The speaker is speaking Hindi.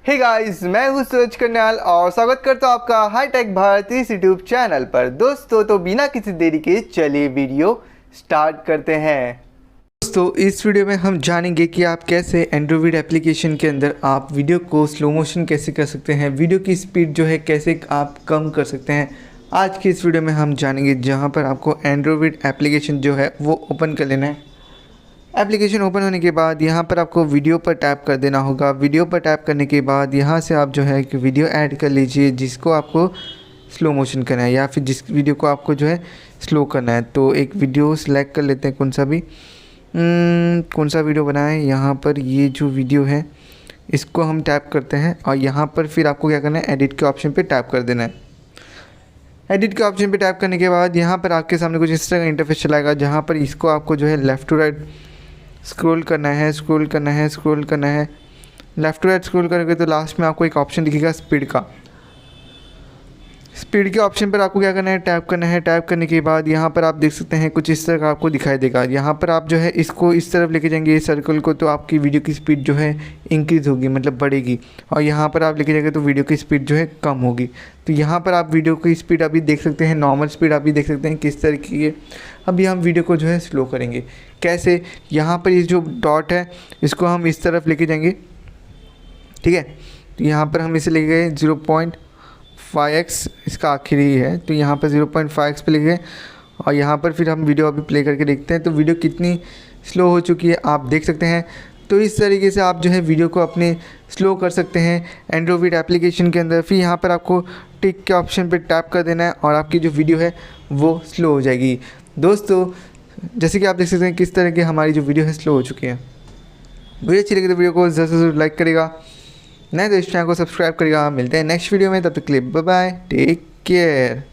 हे गाइस, मैं हूँ सूरज कन्याल और स्वागत करता हूँ आपका हाईटेक भारत इस यूट्यूब चैनल पर। दोस्तों तो बिना किसी देरी के चलिए वीडियो स्टार्ट करते हैं। दोस्तों इस वीडियो में हम जानेंगे कि आप कैसे एंड्रोविड एप्लीकेशन के अंदर आप वीडियो को स्लो मोशन कैसे कर सकते हैं, वीडियो की स्पीड जो है कैसे आप कम कर सकते हैं। आज की इस वीडियो में हम जानेंगे जहाँ पर आपको एंड्रोविड एप्लीकेशन जो है वो ओपन कर लेना है। एप्लीकेशन ओपन होने के बाद यहाँ पर आपको वीडियो पर टैप कर देना होगा। वीडियो पर टैप करने के बाद यहाँ से आप जो है कि वीडियो ऐड कर लीजिए जिसको आपको स्लो मोशन करना है या फिर जिस वीडियो को आपको जो है स्लो करना है। तो एक वीडियो सेलेक्ट कर लेते हैं, कौन सा वीडियो बनाएं। यहाँ पर ये जो वीडियो है इसको हम टैप करते हैं और यहाँ पर फिर आपको क्या करना है, एडिट के ऑप्शन पर टैप कर देना है। एडिट के ऑप्शन पे टैप करने के बाद यहाँ पर आपके सामने कुछ इस तरह का इंटरफेस चलाएगा जहाँ पर इसको आपको जो है लेफ़्ट टू राइट स्क्रॉल करना है, लेफ़्ट टू राइट स्क्रॉल करोगे तो लास्ट में आपको एक ऑप्शन दिखेगा स्पीड के ऑप्शन पर आपको क्या करना है, टैप करना है। टैप करने के बाद यहाँ पर आप देख सकते हैं कुछ इस तरह का आपको दिखाई देगा। यहाँ पर आप जो है इसको इस तरफ लेके जाएंगे इस सर्कल को, तो आपकी वीडियो की स्पीड जो है इंक्रीज़ होगी, मतलब बढ़ेगी। और यहाँ पर आप लेके जाएंगे तो वीडियो की स्पीड जो है कम होगी। तो यहाँ पर आप वीडियो की स्पीड अभी देख सकते हैं, नॉर्मल स्पीड अभी देख सकते हैं किस तरह की है। अभी हम वीडियो को जो है स्लो करेंगे कैसे, यहाँ पर ये जो डॉट है इसको हम इस तरफ लेके जाएंगे, ठीक है। तो यहाँ पर हम इसे लेके गए 0.5x, इसका आखिरी है तो यहाँ पर 0.5x पे ले गए और यहाँ पर फिर हम वीडियो अभी प्ले करके देखते हैं तो वीडियो कितनी स्लो हो चुकी है आप देख सकते हैं। तो इस तरीके से आप जो है वीडियो को अपने स्लो कर सकते हैं एंड्रोविड एप्लीकेशन के अंदर। फिर यहाँ पर आपको टिक के ऑप्शन पे टैप कर देना है और आपकी जो वीडियो है वो स्लो हो जाएगी। दोस्तों जैसे कि आप देख सकते हैं किस तरह की हमारी जो वीडियो है स्लो हो चुकी है। वीडियो अच्छी लगी तो वीडियो को ज़रूर से ज़रूर लाइक करेगा, नहीं तो इस चैनल को सब्सक्राइब करेगा। मिलते हैं नेक्स्ट वीडियो में, तब तक के लिए बाय बाय, टेक केयर।